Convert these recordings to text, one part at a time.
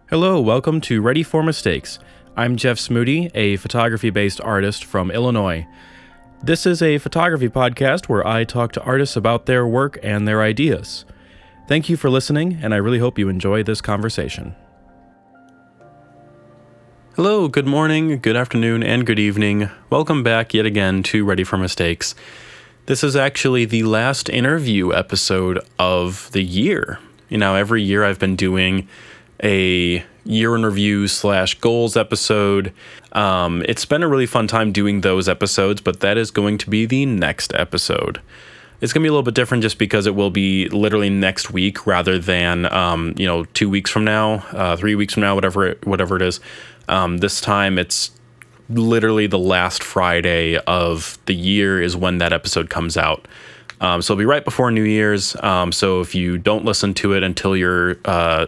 Hello, welcome to Ready for Mistakes. I'm Jeff Smoody, a photography-based artist from Illinois. This is a photography podcast where I talk to artists about their work and their ideas. Thank you for listening, and I really hope you enjoy this conversation. Hello, good morning, good afternoon, and good evening. Welcome back yet again to Ready for Mistakes. This is actually the last interview episode of the year. Every year I've been doing a year in review / goals episode. It's been a really fun time doing those episodes, but that is going to be the next episode. It's going to be a little bit different just because it will be literally next week rather than, 2 weeks from now, 3 weeks from now, whatever it is. This time it's literally the last Friday of the year is when that episode comes out. So it'll be right before New Year's. So if you don't listen to it until you're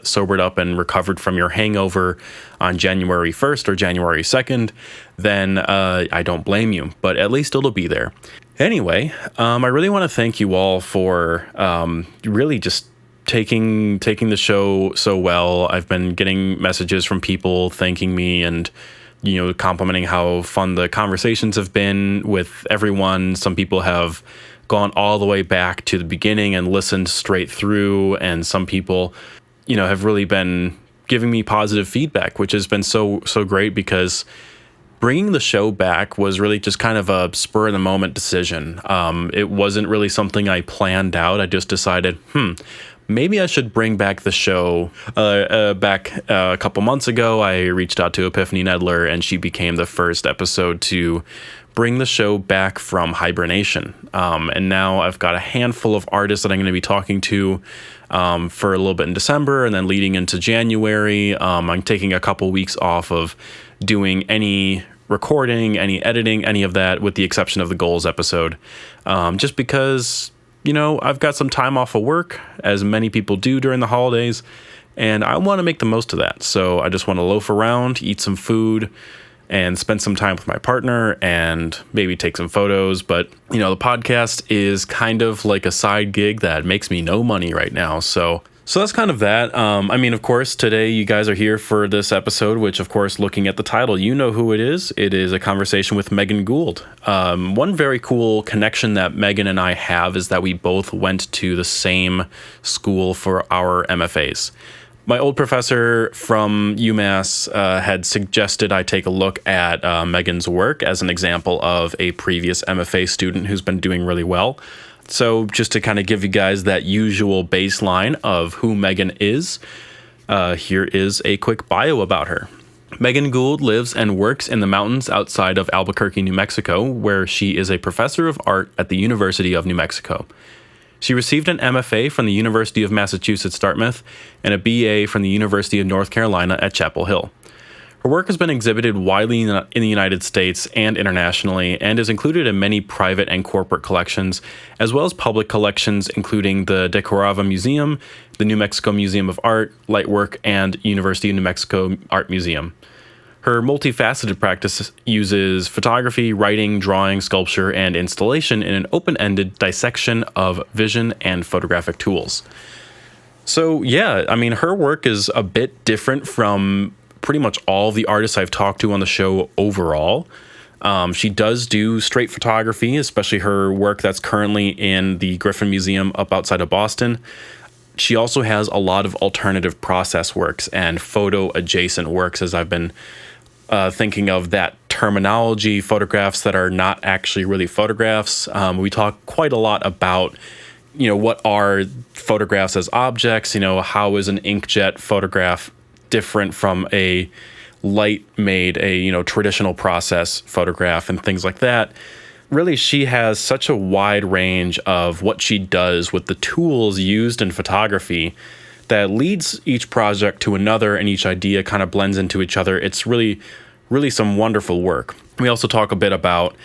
sobered up and recovered from your hangover on January 1st or January 2nd, then I don't blame you. But at least it'll be there. Anyway, I really want to thank you all for really just taking the show so well. I've been getting messages from people thanking me and complimenting how fun the conversations have been with everyone. Some people have gone all the way back to the beginning and listened straight through, and some people have really been giving me positive feedback, which has been so great, because bringing the show back was really just kind of a spur of the moment decision. It wasn't really something I planned out. I just decided maybe I should bring back the show. Back a couple months ago, I reached out to Epiphany Nedler, and she became the first episode to bring the show back from hibernation. And now I've got a handful of artists that I'm going to be talking to for a little bit in December, and then leading into January. I'm taking a couple weeks off of doing any recording, any editing, any of that, with the exception of the goals episode. Just because, I've got some time off of work, as many people do during the holidays, and I want to make the most of that. So I just want to loaf around, eat some food, and spend some time with my partner and maybe take some photos. But, the podcast is kind of like a side gig that makes me no money right now. So that's kind of that. Of course, today you guys are here for this episode, which, of course, looking at the title, you know who it is. It is a conversation with Meggan Gould. One very cool connection that Meggan and I have is that we both went to the same school for our MFAs. My old professor from UMass had suggested I take a look at Meggan's work as an example of a previous MFA student who's been doing really well. So just to kind of give you guys that usual baseline of who Meggan is, here is a quick bio about her. Meggan Gould lives and works in the mountains outside of Albuquerque, New Mexico, where she is a professor of art at the University of New Mexico. She received an MFA from the University of Massachusetts, Dartmouth, and a BA from the University of North Carolina at Chapel Hill. Her work has been exhibited widely in the United States and internationally, and is included in many private and corporate collections, as well as public collections including the DeCordova Museum, the New Mexico Museum of Art, Lightwork, and University of New Mexico Art Museum. Her multifaceted practice uses photography, writing, drawing, sculpture, and installation in an open-ended dissection of vision and photographic tools. So yeah, her work is a bit different from pretty much all the artists I've talked to on the show overall. She does do straight photography, especially her work that's currently in the Griffin Museum up outside of Boston. She also has a lot of alternative process works and photo-adjacent works, as I've been thinking of that terminology, photographs that are not actually really photographs. We talk quite a lot about, what are photographs as objects, how is an inkjet photograph different from a light-made, traditional process photograph and things like that. Really, she has such a wide range of what she does with the tools used in photography that leads each project to another, and each idea kind of blends into each other. It's really, really some wonderful work. We also talk a bit about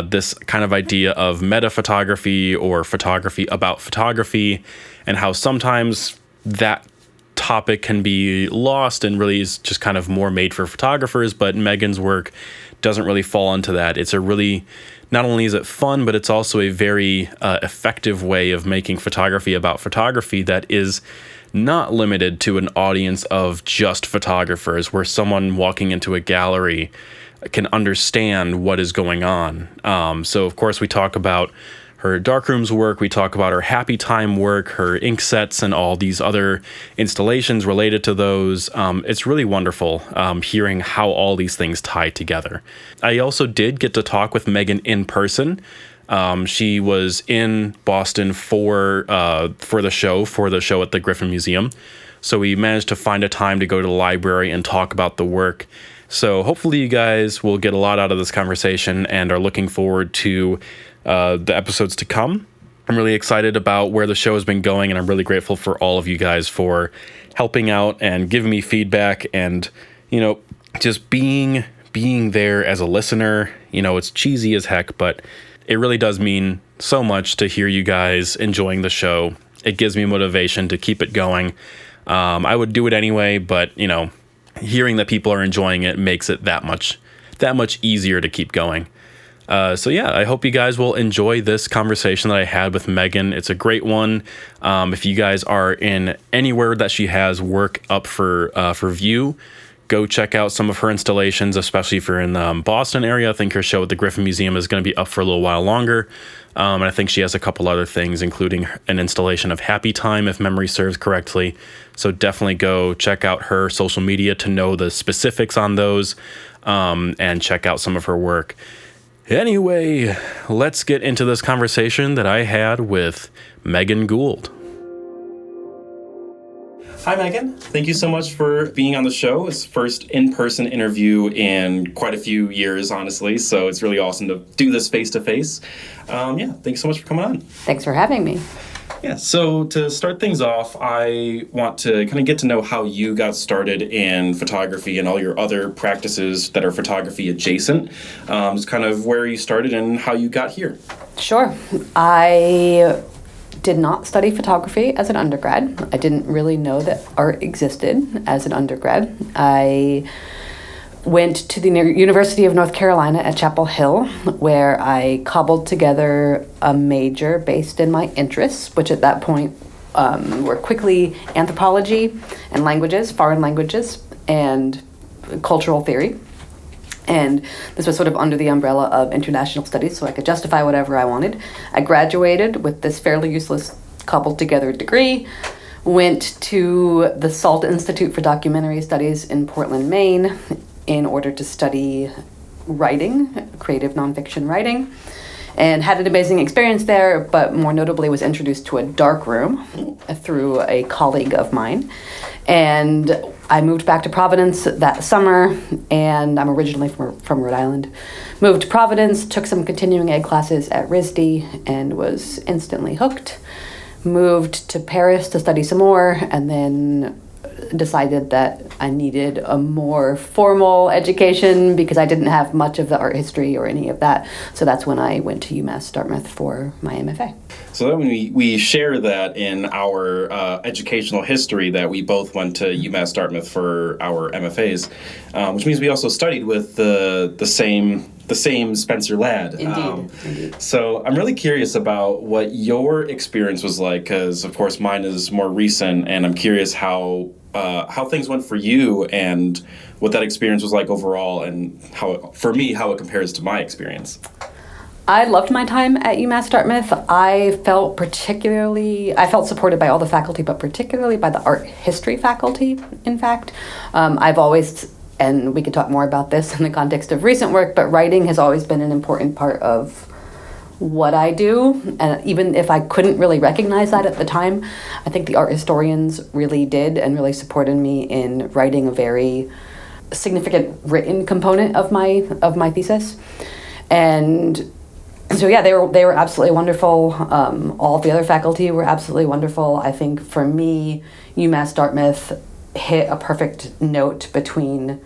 this kind of idea of meta photography, or photography about photography, and how sometimes that topic can be lost and really is just kind of more made for photographers, but Meggan's work doesn't really fall into that. It's a really, not only is it fun, but it's also a very effective way of making photography about photography that is not limited to an audience of just photographers, where someone walking into a gallery can understand what is going on. So, of course, we talk about her darkrooms work, we talk about her happy time work, her ink sets, and all these other installations related to those. It's really wonderful hearing how all these things tie together. I also did get to talk with Meggan in person. She was in Boston for the show at the Griffin Museum. So we managed to find a time to go to the library and talk about the work. So hopefully you guys will get a lot out of this conversation and are looking forward to the episodes to come. I'm really excited about where the show has been going, and I'm really grateful for all of you guys for helping out and giving me feedback and, just being there as a listener. It's cheesy as heck, but it really does mean so much to hear you guys enjoying the show. It gives me motivation to keep it going. I would do it anyway, but, hearing that people are enjoying it makes it that much easier to keep going. So yeah, I hope you guys will enjoy this conversation that I had with Meggan. It's a great one. If you guys are in anywhere that she has work up for view, go check out some of her installations, especially if you're in the Boston area. I think her show at the Griffin Museum is going to be up for a little while longer. And I think she has a couple other things, including an installation of Happy Time, if memory serves correctly. So definitely go check out her social media to know the specifics on those, and check out some of her work. Anyway, let's get into this conversation that I had with Meggan Gould. Hi, Meggan. Thank you so much for being on the show. It's the first in-person interview in quite a few years, honestly, so it's really awesome to do this face-to-face. Thank you so much for coming on. Thanks for having me. Yeah, so to start things off, I want to kind of get to know how you got started in photography and all your other practices that are photography adjacent. Just kind of where you started and how you got here. Sure. I did not study photography as an undergrad. I didn't really know that art existed as an undergrad. I went to the University of North Carolina at Chapel Hill, where I cobbled together a major based in my interests, which at that point were quickly anthropology and languages, foreign languages, and cultural theory. And this was sort of under the umbrella of international studies, so I could justify whatever I wanted. I graduated with this fairly useless cobbled together degree, went to the Salt Institute for Documentary Studies in Portland, Maine, in order to study writing, creative nonfiction writing, and had an amazing experience there, but more notably was introduced to a darkroom through a colleague of mine. And I moved back to Providence that summer, and I'm originally from Rhode Island. Moved to Providence, took some continuing ed classes at RISD, and was instantly hooked. Moved to Paris to study some more, and then decided that I needed a more formal education because I didn't have much of the art history or any of that. So that's when I went to UMass Dartmouth for my MFA. So that we share that in our educational history, that we both went to UMass Dartmouth for our MFAs, which means we also studied with the same Spencer lad. Indeed. So I'm really curious about what your experience was like, because of course mine is more recent, and I'm curious how things went for you and what that experience was like overall, and how it compares to my experience. I loved my time at UMass Dartmouth. I felt supported by all the faculty, but particularly by the art history faculty, in fact. I've always, and we could talk more about this in the context of recent work, but writing has always been an important part of what I do. And even if I couldn't really recognize that at the time, I think the art historians really did and really supported me in writing a very significant written component of my thesis. And so yeah, they were absolutely wonderful. All of the other faculty were absolutely wonderful. I think for me, UMass Dartmouth hit a perfect note between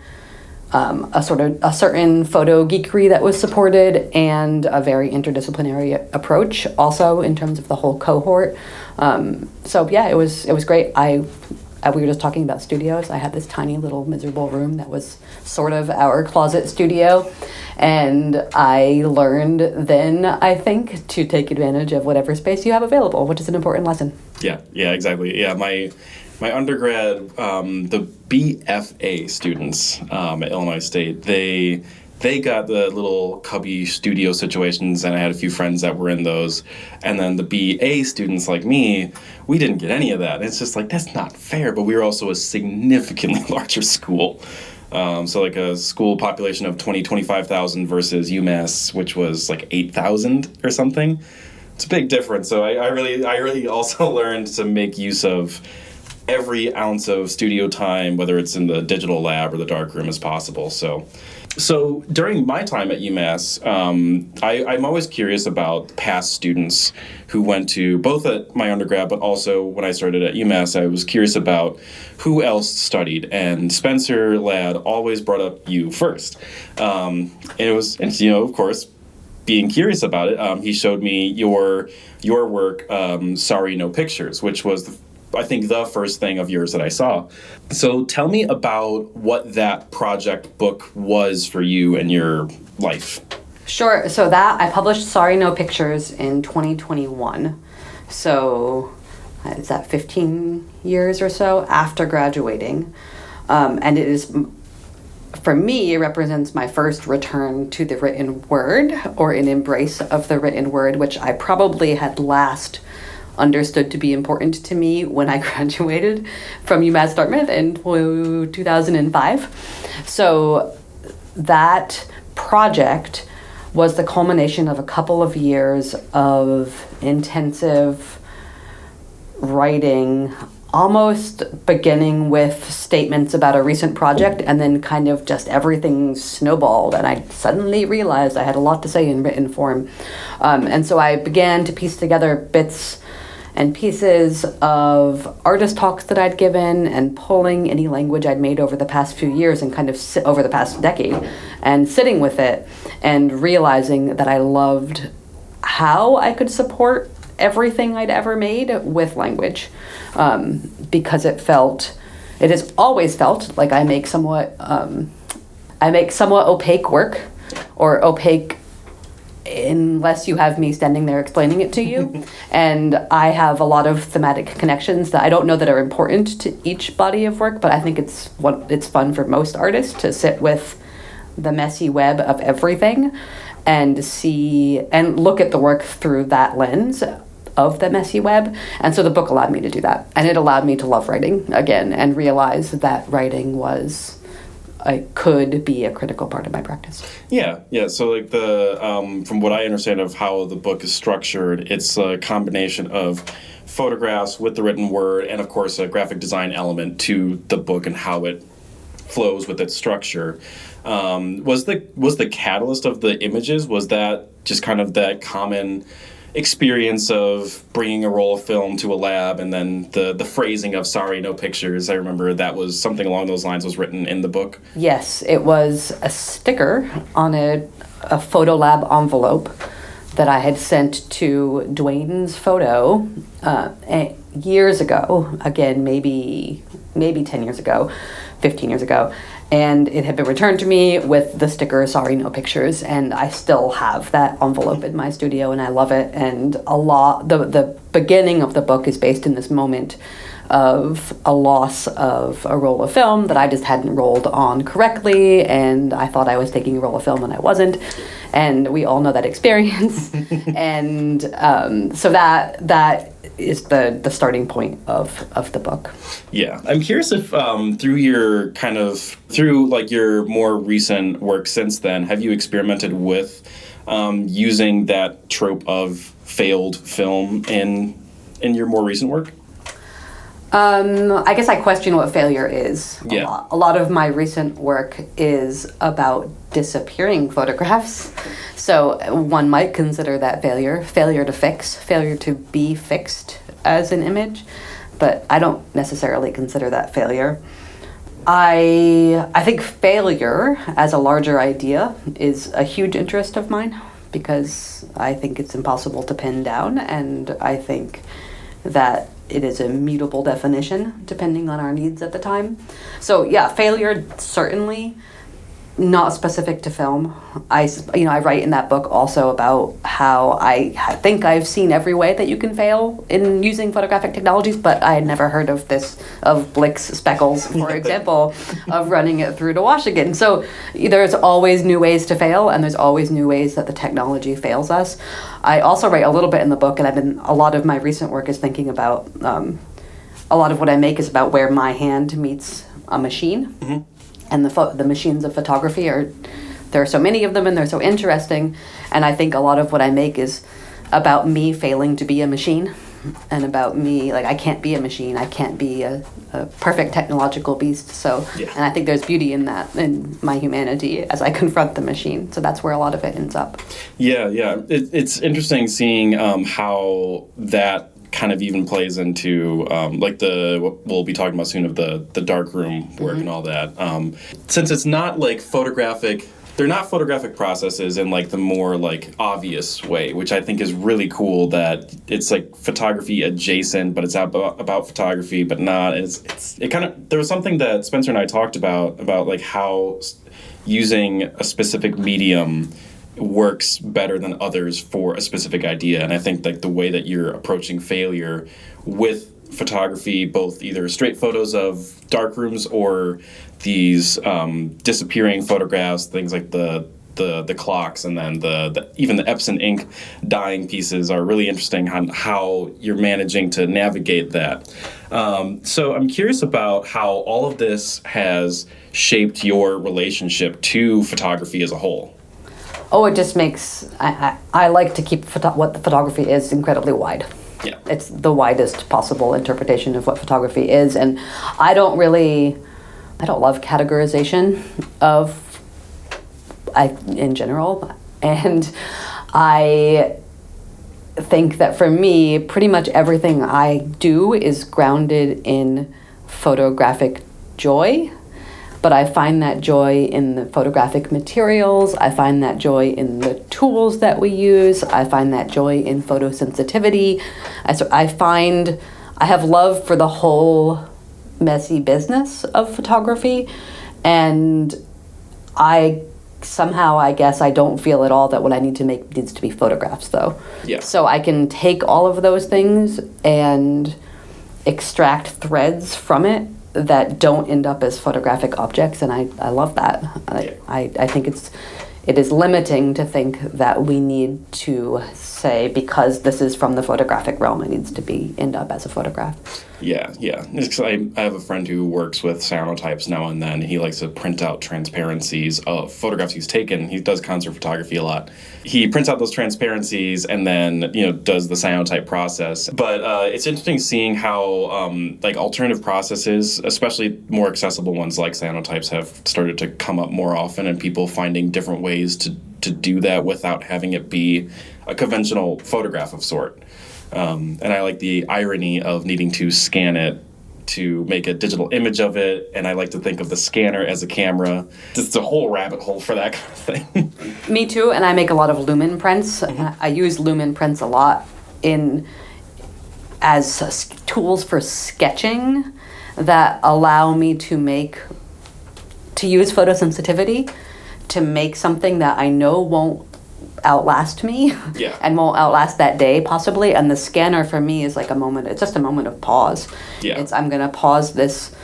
a certain photo geekery that was supported and a very interdisciplinary approach also in terms of the whole cohort. So yeah, it was great. We were just talking about studios. I had this tiny little miserable room that was sort of our closet studio, and I learned then, I think, to take advantage of whatever space you have available, which is an important lesson. Yeah, exactly. Yeah, my my undergrad, the BFA students at Illinois State, they got the little cubby studio situations, and I had a few friends that were in those. And then the BA students like me, we didn't get any of that. It's just like, that's not fair. But we were also a significantly larger school. So like a school population of 25,000 versus UMass, which was like 8,000 or something. It's a big difference. So I really also learned to make use of every ounce of studio time, whether it's in the digital lab or the darkroom, as possible. So during my time at UMass, I'm always curious about past students who went to both at my undergrad, but also when I started at UMass, I was curious about who else studied. And Spencer Ladd always brought up you first. And of course, being curious about it, he showed me your work, Sorry No Pictures, which was I think the first thing of yours that I saw. So tell me about what that project book was for you and your life. Sure. So that I published Sorry No Pictures in 2021. So is that 15 years or so after graduating? And it is, for me, it represents my first return to the written word, or an embrace of the written word, which I probably had last understood to be important to me when I graduated from UMass Dartmouth in 2005. So that project was the culmination of a couple of years of intensive writing, almost beginning with statements about a recent project, and then kind of just everything snowballed, and I suddenly realized I had a lot to say in written form. And so I began to piece together bits and pieces of artist talks that I'd given, and pulling any language I'd made over the past few years and kind of over the past decade, and sitting with it and realizing that I loved how I could support everything I'd ever made with language, because it has always felt like I make somewhat opaque work, or opaque unless you have me standing there explaining it to you. And I have a lot of thematic connections that I don't know that are important to each body of work, but I think it's fun for most artists to sit with the messy web of everything and see and look at the work through that lens of the messy web. And so the book allowed me to do that. And it allowed me to love writing again and realize that writing could be a critical part of my practice. Yeah. So like from what I understand of how the book is structured, it's a combination of photographs with the written word, and of course a graphic design element to the book and how it flows with its structure. Was the catalyst of the images, was that just kind of that common experience of bringing a roll of film to a lab, and then the phrasing of Sorry No Pictures? I remember that was something along those lines was written in the book. Yes, it was a sticker on a photo lab envelope that I had sent to Dwayne's photo years ago, again, maybe 10 years ago, 15 years ago. And it had been returned to me with the sticker, Sorry No Pictures, and I still have that envelope in my studio, and I love it. And the beginning of the book is based in this moment of a loss of a roll of film that I just hadn't rolled on correctly, and I thought I was taking a roll of film and I wasn't. And we all know that experience. And so that is the starting point of the book. Yeah, I'm curious if through your more recent work since then, have you experimented with using that trope of failed film in your more recent work? I guess I question what failure is. Yeah. A lot of my recent work is about disappearing photographs. So one might consider that failure to fix, failure to be fixed as an image, but I don't necessarily consider that failure. I think failure as a larger idea is a huge interest of mine, because I think it's impossible to pin down, and I think that it is a mutable definition depending on our needs at the time. So yeah, failure certainly not specific to film. I write in that book also about how I think I've seen every way that you can fail in using photographic technologies, but I had never heard of Blick's speckles, for example, of running it through to Washington. So there's always new ways to fail, and there's always new ways that the technology fails us. I also write a little bit in the book, and a lot of my recent work is thinking about, a lot of what I make is about where my hand meets a machine. Mm-hmm. And the machines of photography there are so many of them, and they're so interesting. And I think a lot of what I make is about me failing to be a machine, and about me, like, I can't be a machine. I can't be a perfect technological beast. So, yeah. And I think there's beauty in that, in my humanity as I confront the machine. So that's where a lot of it ends up. Yeah. It's interesting seeing how that kind of even plays into like what we'll be talking about soon of the darkroom work, mm-hmm. and all that. Since it's not like photographic, they're not photographic processes in like the more like obvious way, which I think is really cool, that it's like photography adjacent, but it's about photography, but not. It kind of, there was something that Spencer and I talked about like how using a specific medium works better than others for a specific idea. And I think like the way that you're approaching failure with photography, both either straight photos of darkrooms or these disappearing photographs, things like the clocks, and then even the Epson ink dyeing pieces are really interesting on how you're managing to navigate that. So I'm curious about how all of this has shaped your relationship to photography as a whole. Oh, it just makes, I like to keep what the photography is incredibly wide. Yeah. It's the widest possible interpretation of what photography is. And I don't love categorization in general. And I think that for me, pretty much everything I do is grounded in photographic joy. But I find that joy in the photographic materials. I find that joy in the tools that we use. I find that joy in photosensitivity. I have love for the whole messy business of photography. And I guess I don't feel at all that what I need to make needs to be photographs, though. Yeah. So I can take all of those things and extract threads from it that don't end up as photographic objects, and I love that. I think it is limiting to think that we need to say, because this is from the photographic realm, it needs to end up as a photograph. Yeah. I have a friend who works with cyanotypes now and then. He likes to print out transparencies of photographs he's taken. He does concert photography a lot. He prints out those transparencies and then, does the cyanotype process. But it's interesting seeing how like alternative processes, especially more accessible ones like cyanotypes, have started to come up more often, and people finding different ways to do that without having it be a conventional photograph of sort. And I like the irony of needing to scan it to make a digital image of it, and I like to think of the scanner as a camera. It's a whole rabbit hole for that kind of thing. Me too, and I make a lot of lumen prints. Mm-hmm. I use lumen prints a lot as tools for sketching that allow me to use photosensitivity to make something that I know won't outlast me. Yeah. And won't outlast that day possibly. And the scanner for me is like it's just a moment of pause. Yeah. I'm gonna pause this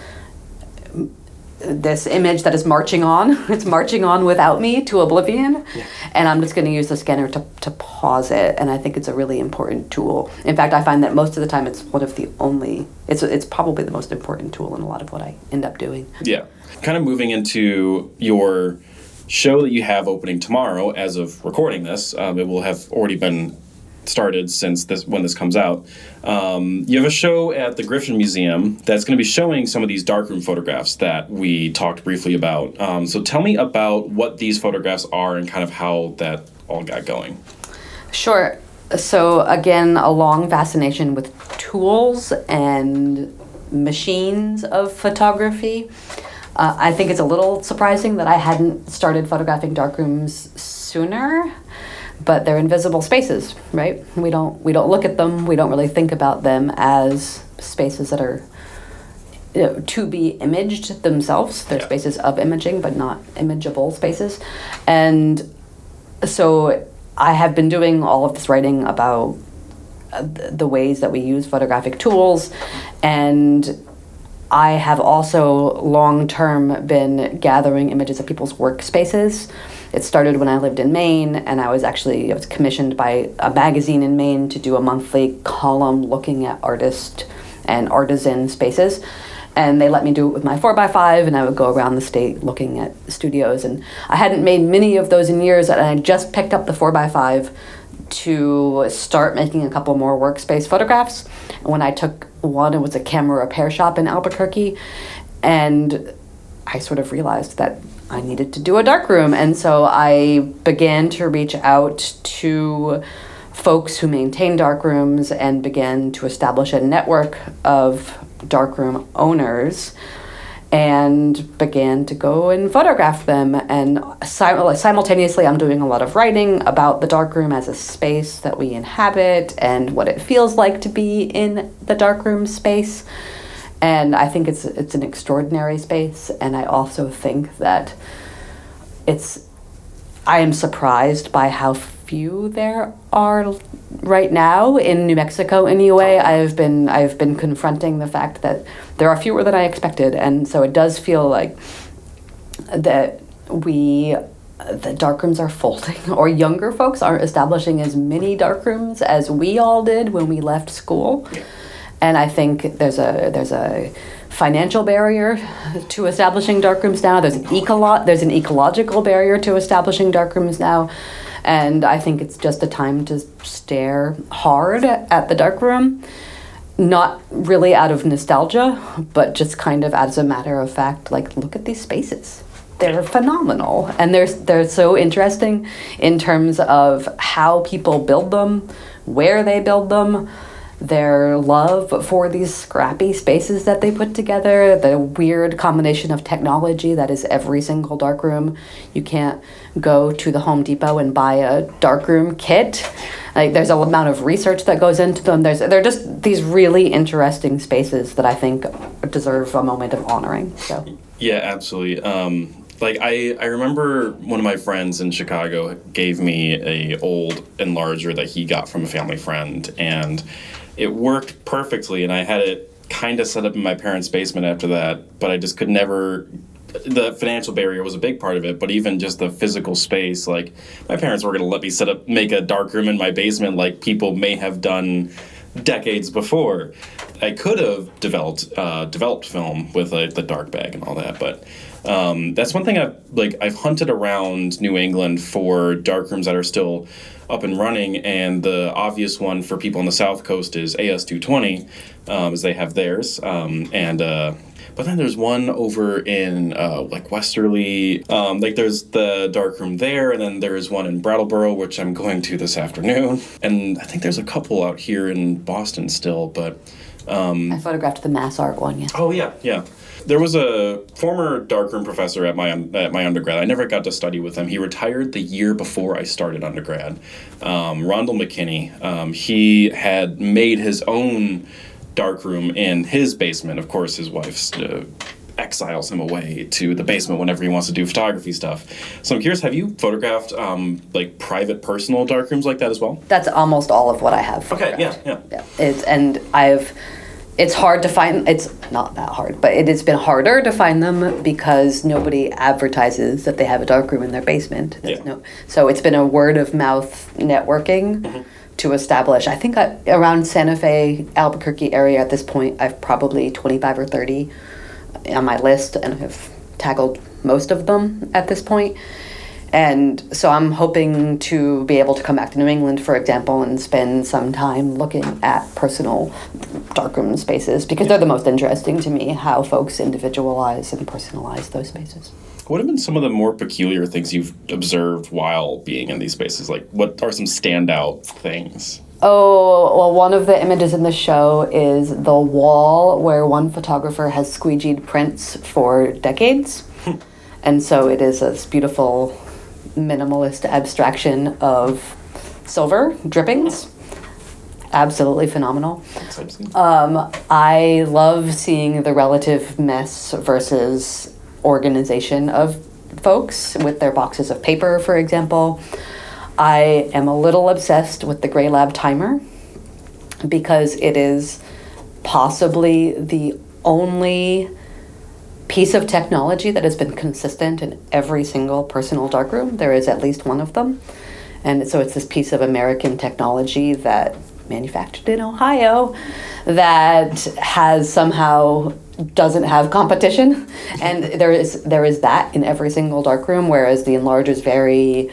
image that is marching on. It's marching on without me to oblivion. Yeah. And I'm just gonna use the scanner to pause it. And I think it's a really important tool. In fact, I find that most of the time it's it's probably the most important tool in a lot of what I end up doing. Yeah. Kind of moving into your show that you have opening tomorrow, as of recording this. It will have already been started when this comes out. You have a show at the Griffin Museum that's going to be showing some of these darkroom photographs that we talked briefly about. So tell me about what these photographs are and kind of how that all got going. Sure. So again, a long fascination with tools and machines of photography. I think it's a little surprising that I hadn't started photographing darkrooms sooner, but they're invisible spaces, right? We don't look at them. We don't really think about them as spaces that are to be imaged themselves. They're Yeah. spaces of imaging, but not imageable spaces. And so I have been doing all of this writing about the ways that we use photographic tools, and I have also long-term been gathering images of people's workspaces. It started when I lived in Maine, and I was commissioned by a magazine in Maine to do a monthly column looking at artist and artisan spaces. And they let me do it with my 4x5, and I would go around the state looking at studios. And I hadn't made many of those in years, and I just picked up the 4x5 to start making a couple more workspace photographs. And when I took one, it was a camera repair shop in Albuquerque, and I sort of realized that I needed to do a darkroom. And so I began to reach out to folks who maintain darkrooms and began to establish a network of darkroom owners and began to go and photograph them. And simultaneously, I'm doing a lot of writing about the darkroom as a space that we inhabit and what it feels like to be in the darkroom space. And I think it's an extraordinary space. And I also think that I am surprised by how few there are right now in New Mexico. Anyway, I've been confronting the fact that there are fewer than I expected, and so it does feel like that the darkrooms are folding, or younger folks aren't establishing as many darkrooms as we all did when we left school. And I think there's a financial barrier to establishing darkrooms now. There's an ecological barrier to establishing darkrooms now. And I think it's just a time to stare hard at the darkroom, not really out of nostalgia, but just kind of as a matter of fact, like, look at these spaces. They're phenomenal. And they're so interesting in terms of how people build them, where they build them, their love for these scrappy spaces that they put together, the weird combination of technology that is every single darkroom. You can't go to the Home Depot and buy a darkroom kit. Like, there's an amount of research that goes into them. They're just these really interesting spaces that I think deserve a moment of honoring. So Yeah, absolutely. I remember one of my friends in Chicago gave me a old enlarger that he got from a family friend, and it worked perfectly, and I had it kind of set up in my parents' basement after that, but I just could never. The financial barrier was a big part of it, but even just the physical space, like, my parents were going to let me make a darkroom in my basement like people may have done decades before. I could have developed film with the dark bag and all that, but that's one thing I've hunted around New England for darkrooms that are still up and running, and the obvious one for people on the South Coast is AS220, as they have theirs, but then there's one over in Westerly, there's the darkroom there, and then there's one in Brattleboro, which I'm going to this afternoon, and I think there's a couple out here in Boston still, but I photographed the Mass Art one. Yeah. Oh yeah. There was a former darkroom professor at my undergrad. I never got to study with him. He retired the year before I started undergrad. Rondell McKinney. He had made his own darkroom in his basement. Of course, his wife exiles him away to the basement whenever he wants to do photography stuff. So I'm curious, have you photographed private, personal darkrooms like that as well? That's almost all of what I have. Okay, yeah. It's hard to find. It's not that hard, but it has been harder to find them because nobody advertises that they have a darkroom in their basement. So it's been a word of mouth networking to establish. I think around Santa Fe, Albuquerque area at this point, I've probably 25 or 30 on my list, and I've tackled most of them at this point. And so I'm hoping to be able to come back to New England, for example, and spend some time looking at personal darkroom spaces, because they're the most interesting to me, how folks individualize and personalize those spaces. What have been some of the more peculiar things you've observed while being in these spaces? Like, what are some standout things? Oh, well, one of the images in the show is the wall where one photographer has squeegeed prints for decades. And so it is this beautiful minimalist abstraction of silver drippings. absolutely phenomenal. Exciting. I love seeing the relative mess versus organization of folks with their boxes of paper, for example. I am a little obsessed with the Gray Lab timer because it is possibly the only piece of technology that has been consistent in every single personal darkroom. There is at least one of them. And so it's this piece of American technology that manufactured in Ohio that has somehow doesn't have competition. And there is that in every single darkroom, whereas the enlargers vary.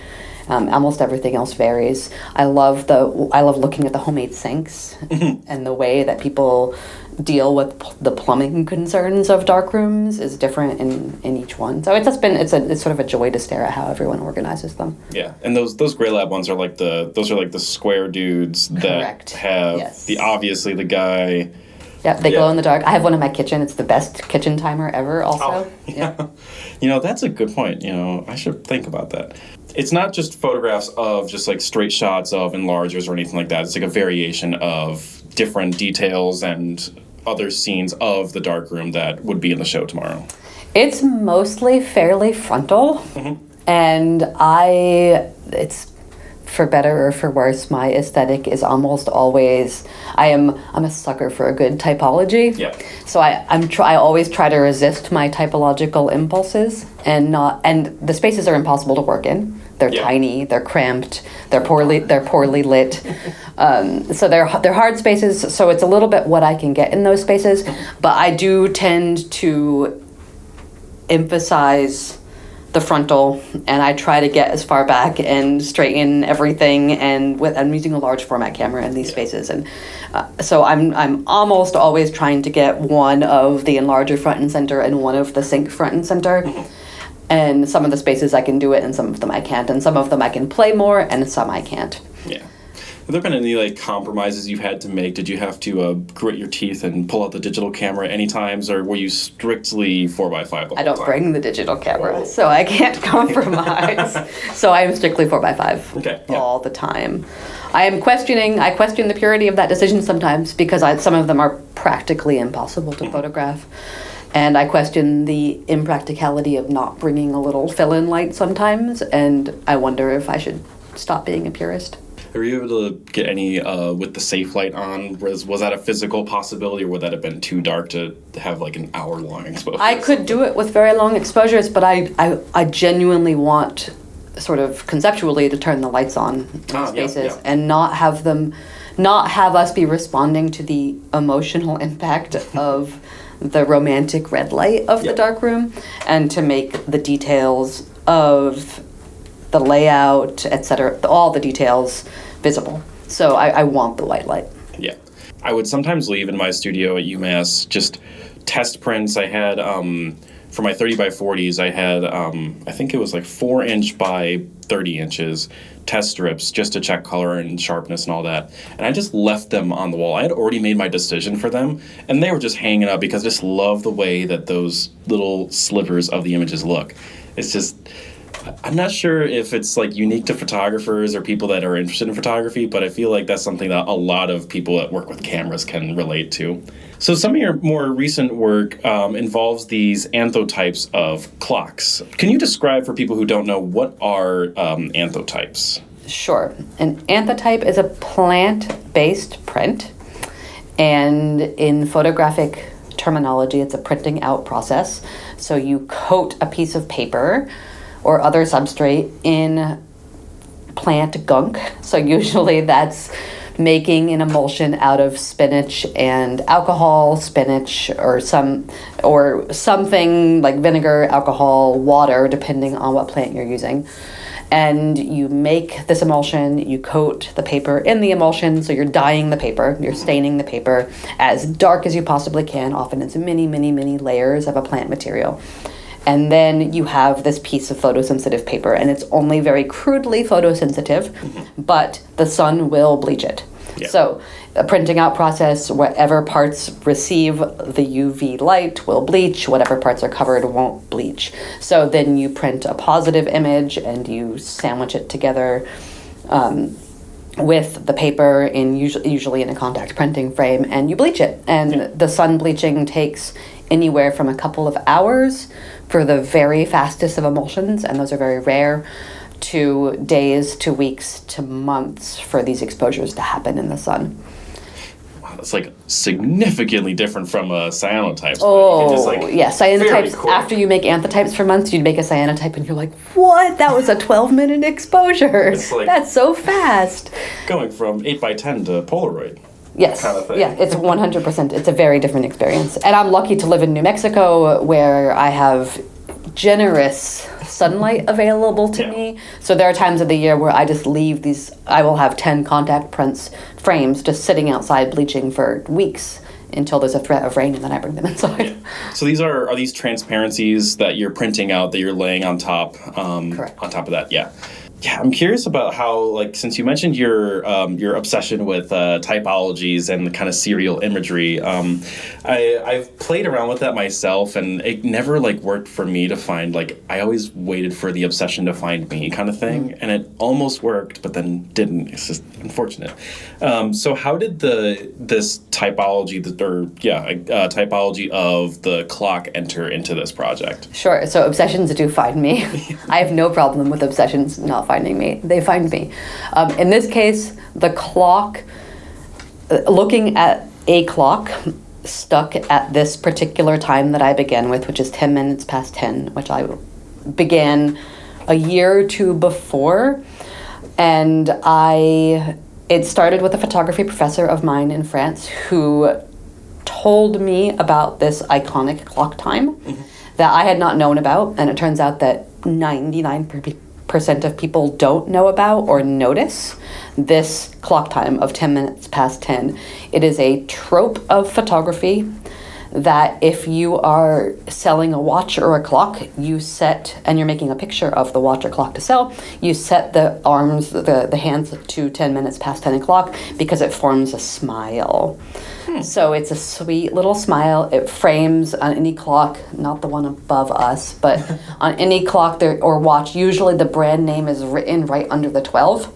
Almost everything else varies. I love looking at the homemade sinks and the way that people deal with the plumbing concerns of darkrooms is different in each one. So it's sort of a joy to stare at how everyone organizes them. Yeah, and those Gray Lab ones are like the square dudes that Correct. have Yes. the guy. Yep, they glow in the dark. I have one in my kitchen. It's the best kitchen timer ever also. Yeah. That's a good point. I should think about that. It's not just photographs of just like straight shots of enlargers or anything like that. It's like a variation of different details and other scenes of the darkroom that would be in the show tomorrow. It's mostly fairly frontal, and it's for better or for worse, my aesthetic is almost always, I'm a sucker for a good typology. Yeah. So I always try to resist my typological impulses and the spaces are impossible to work in. They're tiny, they're cramped, they're poorly lit. So they're hard spaces, so it's a little bit what I can get in those spaces, but I do tend to emphasize the frontal, and I try to get as far back and straighten everything. And I'm using a large format camera in these spaces, and so I'm almost always trying to get one of the enlarger front and center and one of the sink front and center. And some of the spaces I can do it, and some of them I can't, and some of them I can play more, and some I can't. Yeah. Have there been any compromises you've had to make? Did you have to grit your teeth and pull out the digital camera any times, or were you strictly 4x5? I don't bring the digital camera, so I can't compromise. So I am strictly 4x5 all the time. I question the purity of that decision sometimes because some of them are practically impossible to photograph. And I question the impracticality of not bringing a little fill-in light sometimes, and I wonder if I should stop being a purist. Were you able to get any with the safe light on? Was that a physical possibility, or would that have been too dark to have an hour-long exposure? I could do it with very long exposures, but I genuinely want, sort of conceptually, to turn the lights on in spaces and not have us be responding to the emotional impact of the romantic red light of the darkroom, and to make the details of the layout, etc., all the details visible. So I want the white light. Yeah. I would sometimes leave in my studio at UMass just test prints. I had, for my 30x40s, I had, I think it was 4-inch by 30 inches test strips just to check color and sharpness and all that. And I just left them on the wall. I had already made my decision for them, and they were just hanging up because I just love the way that those little slivers of the images look. It's just, I'm not sure if it's unique to photographers or people that are interested in photography, but I feel like that's something that a lot of people that work with cameras can relate to. So some of your more recent work involves these anthotypes of clocks. Can you describe for people who don't know what are anthotypes? Sure. An anthotype is a plant-based print, and in photographic terminology, it's a printing out process. So you coat a piece of paper or other substrate in plant gunk. So usually that's making an emulsion out of spinach and alcohol, spinach or something like vinegar, alcohol, water, depending on what plant you're using. And you make this emulsion, you coat the paper in the emulsion, so you're dyeing the paper, you're staining the paper as dark as you possibly can. Often it's many, many, many layers of a plant material. And then you have this piece of photosensitive paper, and it's only very crudely photosensitive, but the sun will bleach it. Yeah. So a printing out process, whatever parts receive the UV light will bleach, whatever parts are covered won't bleach. So then you print a positive image and you sandwich it together with the paper in usually in a contact printing frame, and you bleach it. And the sun bleaching takes anywhere from a couple of hours for the very fastest of emulsions, and those are very rare, to days to weeks to months for these exposures to happen in the sun. It's like significantly different from a cyanotype. Oh, yeah. Cyanotypes, after you make anthotypes for months, you'd make a cyanotype and you're like, what? That was a 12-minute exposure. Like that's so fast. Going from 8x10 to Polaroid. Yes. Kind of thing. Yeah, it's 100%. It's a very different experience. And I'm lucky to live in New Mexico where I have generous sunlight available to me. So there are times of the year where I just leave these, I will have 10 contact prints frames just sitting outside bleaching for weeks until there's a threat of rain, and then I bring them inside. Yeah. So these are these transparencies that you're printing out that you're laying on top? Correct. On top of that, yeah. Yeah, I'm curious about how, like, since you mentioned your obsession with typologies and the kind of serial imagery, I've played around with that myself, and it never, like, worked for me to find, like, I always waited for the obsession to find me kind of thing, and it almost worked, but then didn't. It's just unfortunate. So how did this typology, typology of the clock enter into this project? Sure. So obsessions do find me. I have no problem with obsessions not finding me. They find me. In this case, the clock, looking at a clock stuck at this particular time that I began with, which is 10 minutes past 10, which I began a year or two before. And it started with a photography professor of mine in France who told me about this iconic clock time that I had not known about. And it turns out that 99% of people don't know about or notice this clock time of 10 minutes past 10. It is a trope of photography that if you are selling a watch or a clock, you set, and you're making a picture of the watch or clock to sell, you set the arms, the hands to 10 minutes past 10 o'clock because it forms a smile. So it's a sweet little smile. It frames on any clock, not the one above us, but on any clock or watch, usually the brand name is written right under the 12.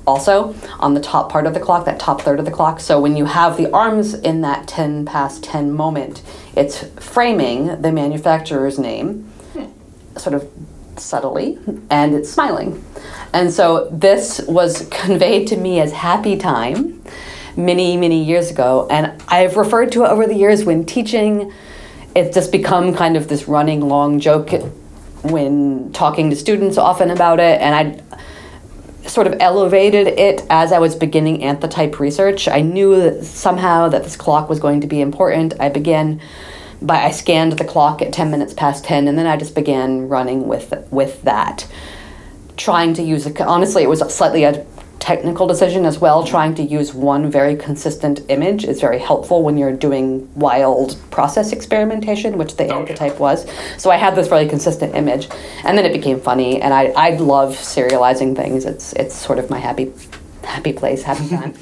Also, on the top part of the clock, that top third of the clock. So when you have the arms in that 10 past 10 moment, it's framing the manufacturer's name sort of subtly, and it's smiling. And so this was conveyed to me as happy time many, many years ago. And I've referred to it over the years when teaching. It's just become kind of this running long joke when talking to students often about it. And I sort of elevated it as I was beginning anthotype research. I knew that somehow that this clock was going to be important. I scanned the clock at 10 minutes past 10, and then I just began running with that. Trying to use, honestly, it was slightly a technical decision as well. Trying to use one very consistent image is very helpful when you're doing wild process experimentation, which the anthotype was. So I had this really consistent image, and then it became funny, and I love serializing things. It's sort of my happy place, happy time.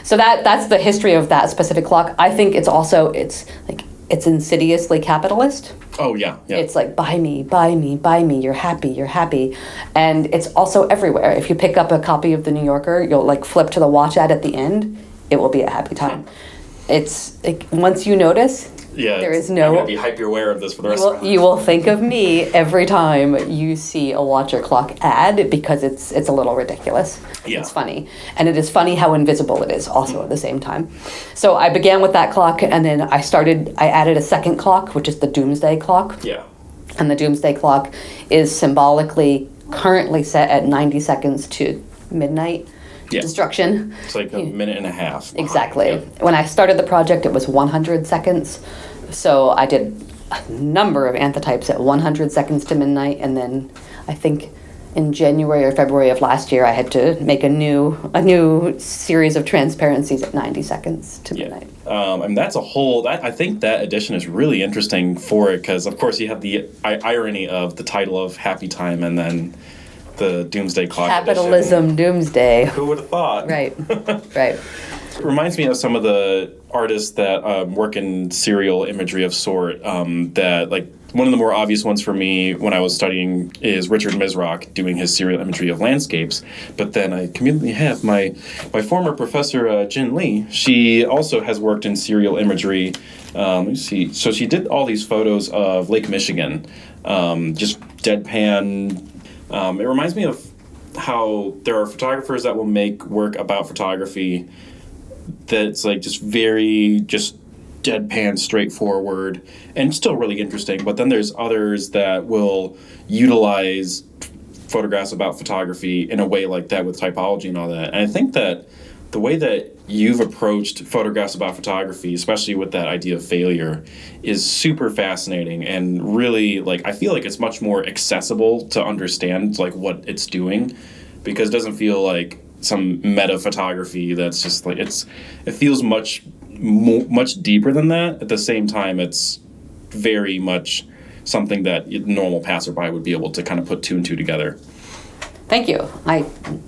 So that's the history of that specific clock. I think it's insidiously capitalist. Oh, yeah. It's like, buy me, you're happy. And it's also everywhere. If you pick up a copy of The New Yorker, you'll like flip to the watch ad at the end, it will be a happy time. It's like, once you notice, there is no... I'm going to be hyper-aware of this for the rest of my life. You will think of me every time you see a watch or clock ad because it's a little ridiculous. Yeah. It's funny. And it is funny how invisible it is also at the same time. So I began with that clock, and then I added a second clock, which is the Doomsday Clock. Yeah. And the Doomsday Clock is symbolically currently set at 90 seconds to midnight. Destruction. It's like a minute and a half. Exactly. Yeah. When I started the project, it was 100 seconds. So I did a number of anthotypes at 100 seconds to midnight, and then I think in January or February of last year, I had to make a new series of transparencies at 90 seconds to midnight. And that's I think that edition is really interesting for it because, of course, you have the irony of the title of Happy Time and then the Doomsday Clock Capitalism edition. Doomsday. Who would have thought? Right. Right. It reminds me of some of the artists that work in serial imagery of sort that, like, one of the more obvious ones for me when I was studying is Richard Misrock doing his serial imagery of landscapes. But then I conveniently have my former professor, Jin Lee. She also has worked in serial imagery. Let me see. So she did all these photos of Lake Michigan, just deadpan. It reminds me of how there are photographers that will make work about photography that's like just very just deadpan, straightforward, and still really interesting. But then there's others that will utilize photographs about photography in a way like that with typology and all that. And I think that the way that you've approached photographs about photography, especially with that idea of failure, is super fascinating and really, like, I feel like it's much more accessible to understand, like, what it's doing, because it doesn't feel like some meta photography that's just like, it feels much deeper than that. At the same time, it's very much something that a normal passerby would be able to kind of put two and two together. Thank you. I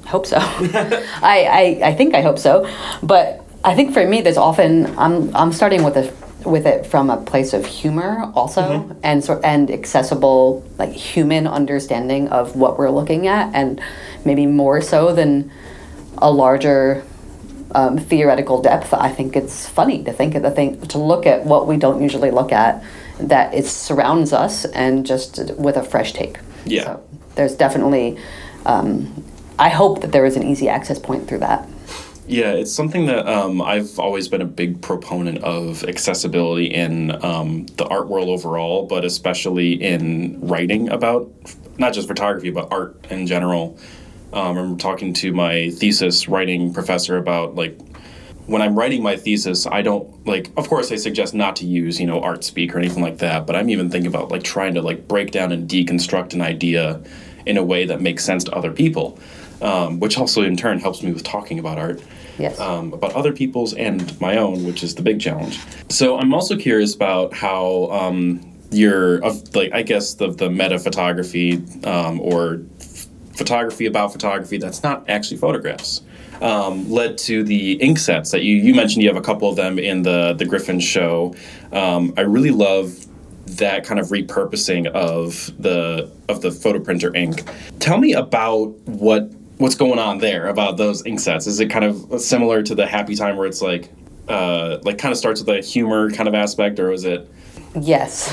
hope so. I think I hope so. But I think for me, there's often I'm starting with it from a place of humor also, and accessible, like, human understanding of what we're looking at, and maybe more so than a larger theoretical depth. I think it's funny to think of to look at what we don't usually look at, that it surrounds us, and just with a fresh take. Yeah. So there's definitely. I hope that there is an easy access point through that. Yeah, it's something that I've always been a big proponent of accessibility in the art world overall, but especially in writing about not just photography, but art in general. I remember talking to my thesis writing professor about, like, when I'm writing my thesis, I don't, like, of course I suggest not to use, art speak or anything like that, but I'm even thinking about, like, trying to, like, break down and deconstruct an idea in a way that makes sense to other people, which also in turn helps me with talking about art. Yes. About other people's and my own, which is the big challenge. So I'm also curious about how I guess the meta photography or photography about photography that's not actually photographs led to the ink sets that you mentioned. You have a couple of them in the Griffin show. I really love that kind of repurposing of the photo printer ink. Tell me about what's going on there about those ink sets. Is it kind of similar to the Happy Time where it's like kind of starts with a humor kind of aspect, or is it? Yes.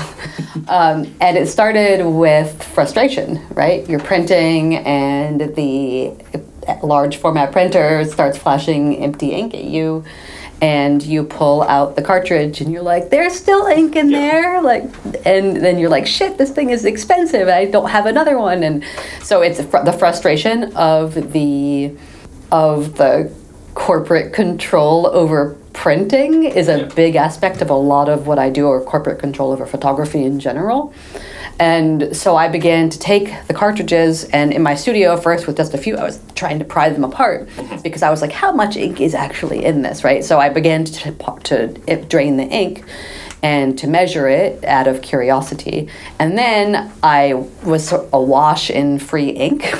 And it started with frustration, right? You're printing and the large format printer starts flashing empty ink at you, and you pull out the cartridge and you're like, there's still ink in there, like, and then you're like, shit, this thing is expensive, I don't have another one. And so it's the frustration of the corporate control over printing is a big aspect of a lot of what I do, or corporate control over photography in general. And so I began to take the cartridges, and in my studio first with just a few, I was trying to pry them apart because I was like, how much ink is actually in this, right? So I began to drain the ink and to measure it out of curiosity. And then I was awash in free ink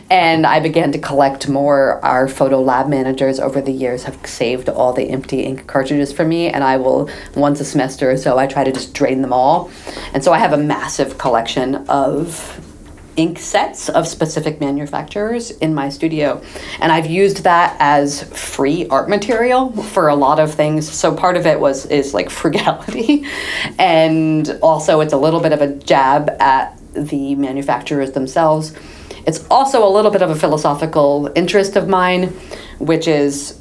and I began to collect more. Our photo lab managers over the years have saved all the empty ink cartridges for me, and I will, once a semester or so, I try to just drain them all. And so I have a massive collection of ink sets of specific manufacturers in my studio, and I've used that as free art material for a lot of things. So part of it is like frugality, and also it's a little bit of a jab at the manufacturers themselves. It's also a little bit of a philosophical interest of mine, which is,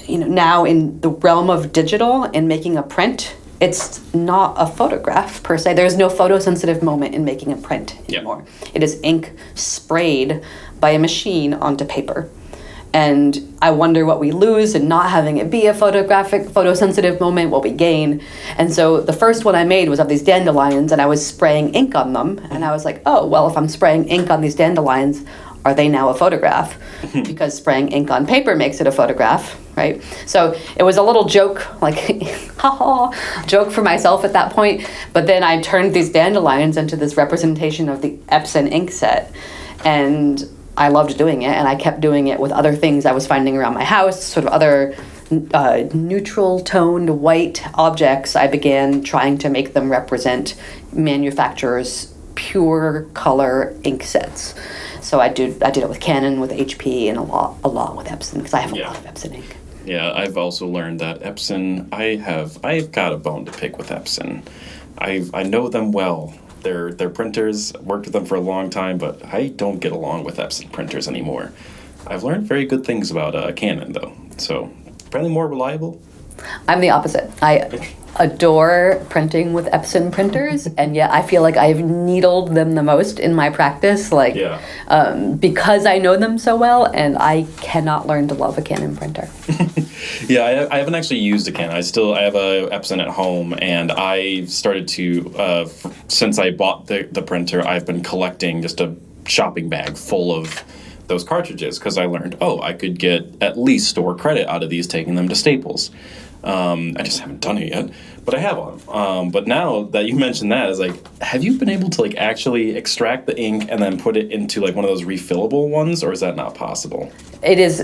now in the realm of digital and making a print, it's not a photograph per se. There's no photosensitive moment in making a print anymore. It is ink sprayed by a machine onto paper. And I wonder what we lose in not having it be a photosensitive moment, what we gain. And so the first one I made was of these dandelions, and I was spraying ink on them. And I was like, oh, well, if I'm spraying ink on these dandelions, are they now a photograph? Because spraying ink on paper makes it a photograph, right? So it was a little joke, like, joke for myself at that point. But then I turned these dandelions into this representation of the Epson ink set. And I loved doing it, and I kept doing it with other things I was finding around my house, sort of other neutral toned white objects, I began trying to make them represent manufacturers' pure color ink sets. So I did it with Canon, with HP, and a lot with Epson, because I have a lot of Epson ink. Yeah, I've also learned that Epson, I've got a bone to pick with Epson. I know them well. They're printers, worked with them for a long time, but I don't get along with Epson printers anymore. I've learned very good things about Canon, though. So, apparently more reliable. I'm the opposite. I adore printing with Epson printers, and yet I feel like I've needled them the most in my practice, because I know them so well, and I cannot learn to love a Canon printer. Yeah, I haven't actually used a Canon. I have a Epson at home, and I started to, since I bought the printer, I've been collecting just a shopping bag full of those cartridges, because I learned, I could get at least store credit out of these, taking them to Staples. I just haven't done it yet, but I have one. But now that you mentioned that, it's like, have you been able to actually extract the ink and then put it into one of those refillable ones, or is that not possible? It is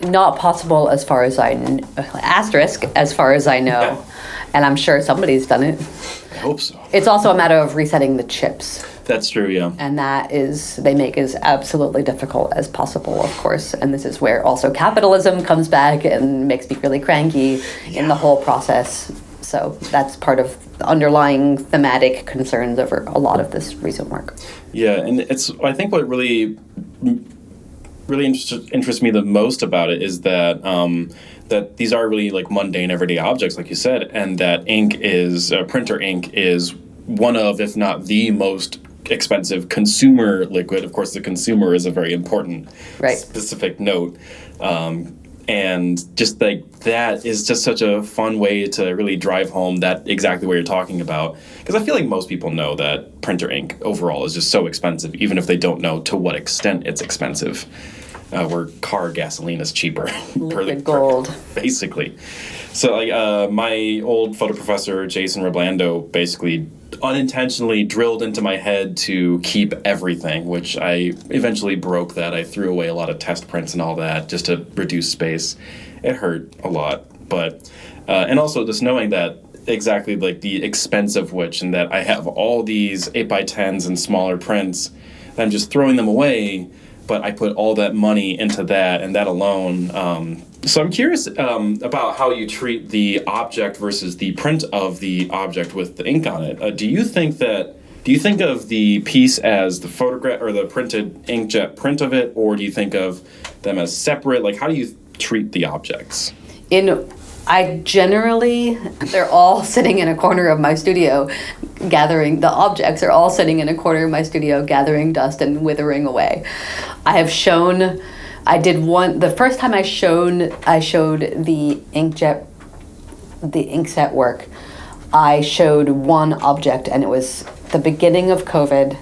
not possible as far as as far as I know. Yeah. And I'm sure somebody's done it. I hope so. It's also a matter of resetting the chips. That's true, yeah. And they make as absolutely difficult as possible, of course. And this is where also capitalism comes back and makes me really cranky in the whole process. So that's part of the underlying thematic concerns over a lot of this recent work. Yeah, and I think what really interests me the most about it is that that these are really mundane everyday objects, like you said, and that printer ink is one of, if not the most expensive consumer liquid. Of course, the consumer is a very important specific note. And just that is just such a fun way to really drive home that exactly what you're talking about. Because I feel like most people know that printer ink overall is just so expensive, even if they don't know to what extent it's expensive. Where car gasoline is cheaper. Liquid gold. Basically. So my old photo professor, Jason Roblando, basically unintentionally drilled into my head to keep everything, which I eventually broke that. I threw away a lot of test prints and all that just to reduce space. It hurt a lot. But, and also just knowing that exactly the expense of which, and that I have all these 8x10s and smaller prints, and I'm just throwing them away, but I put all that money into that and that alone. So I'm curious about how you treat the object versus the print of the object with the ink on it. Do you think of the piece as the photograph or the printed inkjet print of it, or do you think of them as separate? How do you treat the objects? They're all sitting in a corner of my studio the objects are all sitting in a corner of my studio gathering dust and withering away. The first time I showed the inkjet, the inkset work, I showed one object, and it was the beginning of COVID,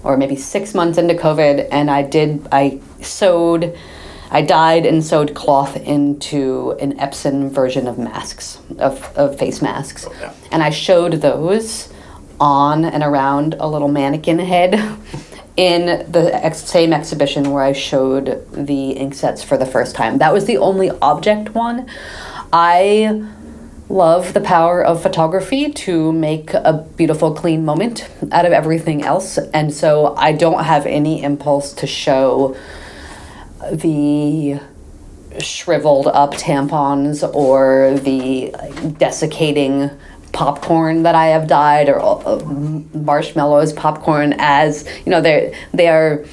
or maybe 6 months into COVID, and I dyed and sewed cloth into an Epson version of masks, of face masks. Oh, yeah. And I showed those on and around a little mannequin head in the same exhibition where I showed the ink sets for the first time. That was the only object one. I love the power of photography to make a beautiful, clean moment out of everything else. And so I don't have any impulse to show the shriveled up tampons or the desiccating popcorn that I have dyed, or marshmallows, popcorn, as they are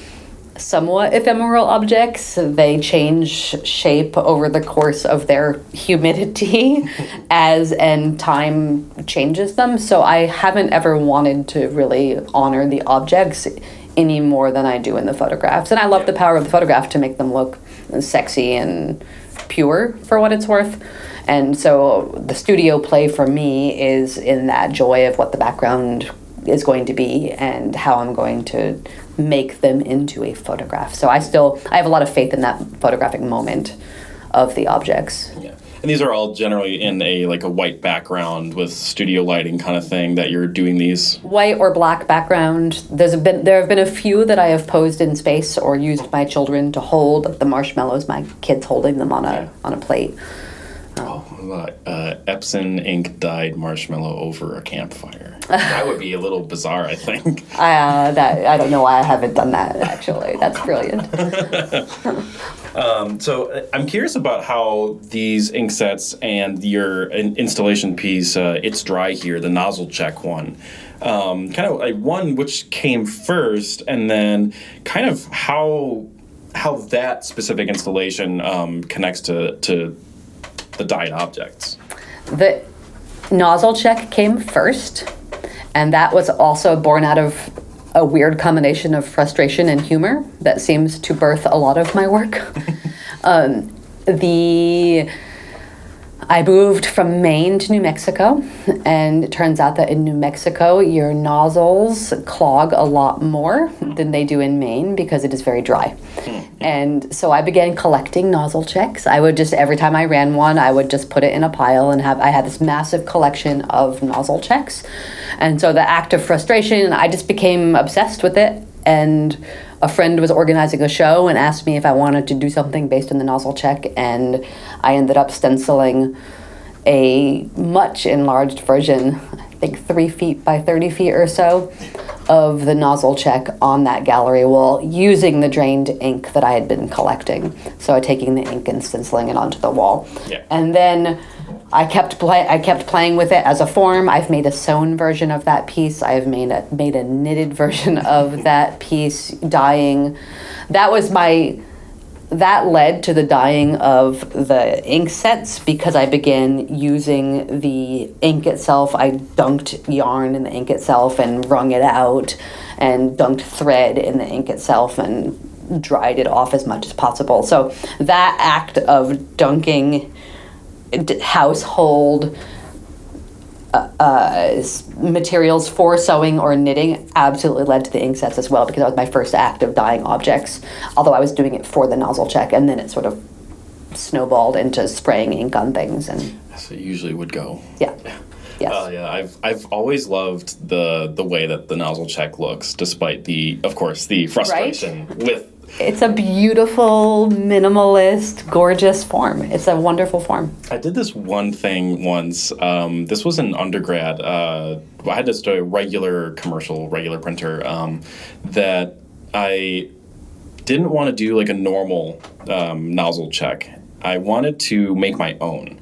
somewhat ephemeral objects. They change shape over the course of their humidity and time changes them. So I haven't ever wanted to really honor the objects any more than I do in the photographs. And I love the power of the photograph to make them look sexy and pure for what it's worth. And so the studio play for me is in that joy of what the background is going to be and how I'm going to make them into a photograph. So I have a lot of faith in that photographic moment of the objects. Yeah. And these are all generally in a white background with studio lighting kind of thing that you're doing these? White or black background. There have been a few that I have posed in space or used my children to hold, the marshmallows, my kids holding them on a plate. Epsom ink dyed marshmallow over a campfire. That would be a little bizarre, I think. I don't know why I haven't done that, actually. That's brilliant. So I'm curious about how these ink sets and your installation piece, It's Dry Here, the nozzle check one, kind of like one which came first, and then kind of how that specific installation connects to the dyed objects. The nozzle check came first, and that was also born out of a weird combination of frustration and humor that seems to birth a lot of my work. I moved from Maine to New Mexico, and it turns out that in New Mexico, your nozzles clog a lot more than they do in Maine because it is very dry. And so I began collecting nozzle checks. I would just, every time I ran one, I would just put it in a pile and I had this massive collection of nozzle checks. And so the act of frustration, I just became obsessed with it. And a friend was organizing a show and asked me if I wanted to do something based on the nozzle check, and I ended up stenciling a much enlarged version, I think 3 feet by 30 feet or so, of the nozzle check on that gallery wall using the drained ink that I had been collecting. So taking the ink and stenciling it onto the wall. Yeah. And then I kept playing with it as a form. I've made a sewn version of that piece. I've made a knitted version of that piece, dyeing. That led to the dyeing of the ink sets because I began using the ink itself. I dunked yarn in the ink itself and wrung it out, and dunked thread in the ink itself and dried it off as much as possible. So that act of dunking household materials for sewing or knitting absolutely led to the ink sets as well, because that was my first act of dyeing objects, although I was doing it for the nozzle check, and then it sort of snowballed into spraying ink on things. And so it usually would go. Yeah. Yes. Yeah, I've always loved the way that the nozzle check looks, despite the frustration with. It's a beautiful, minimalist, gorgeous form. It's a wonderful form. I did this one thing once. This was in undergrad. I had just a regular printer that I didn't want to do like a normal nozzle check. I wanted to make my own.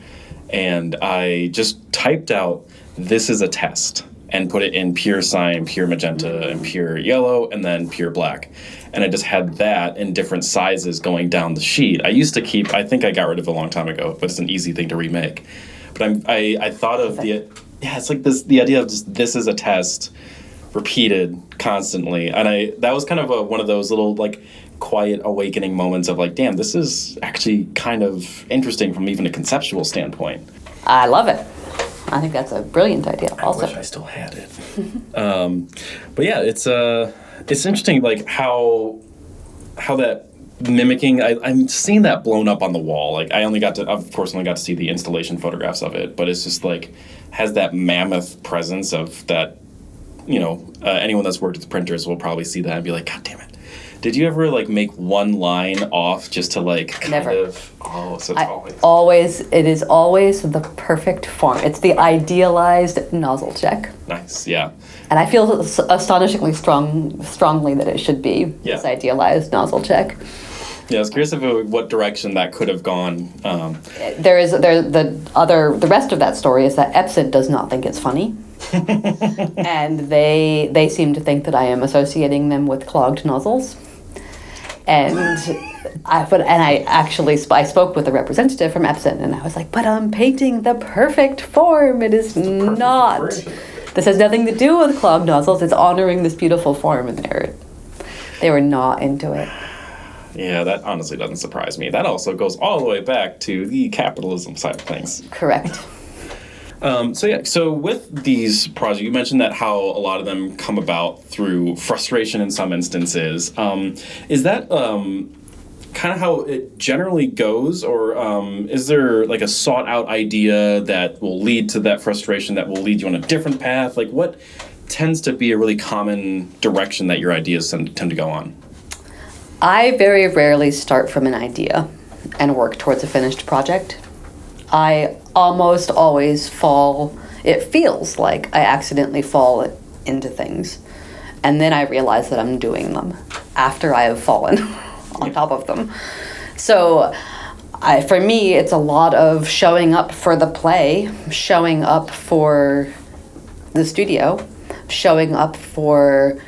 And I just typed out, "This is a test," and put it in pure cyan, pure magenta, and pure yellow, and then pure black. And I just had that in different sizes going down the sheet. I used to keep, I think I got rid of it a long time ago, but it's an easy thing to remake. But I thought of it's like the idea of just, this is a test, repeated constantly. And that was kind of one of those little like quiet awakening moments of like, damn, this is actually kind of interesting from even a conceptual standpoint. I love it. I think that's a brilliant idea also. I wish I still had it. But yeah, it's interesting, like how that mimicking. I'm seeing that blown up on the wall. Like I only got to see the installation photographs of it, but it's just like has that mammoth presence of that. Anyone that's worked with printers will probably see that and be like, God damn it. Did you ever like make one line off just to like kind Never. of? Oh, so it's It is always the perfect form. It's the idealized nozzle check. Nice, yeah. And I feel astonishingly strongly that it should be this idealized nozzle check. Yeah, I was curious what direction that could have gone. The rest of that story is that Epson does not think it's funny. And they seem to think that I am associating them with clogged nozzles. And I spoke with a representative from Epson, and I was like, but I'm painting the perfect form. It is not. This has nothing to do with clogged nozzles. It's honoring this beautiful form, and they were not into it. Yeah, that honestly doesn't surprise me. That also goes all the way back to the capitalism side of things. Correct. So with these projects, you mentioned that how a lot of them come about through frustration in some instances. Is that kind of how it generally goes, or is there like a sought-out idea that will lead to that frustration, that will lead you on a different path? Like what tends to be a really common direction that your ideas tend to go on? I very rarely start from an idea and work towards a finished project. I almost always it feels like I accidentally fall into things. And then I realize that I'm doing them after I have fallen on top of them. So for me, it's a lot of showing up for the play, showing up for the studio, showing up for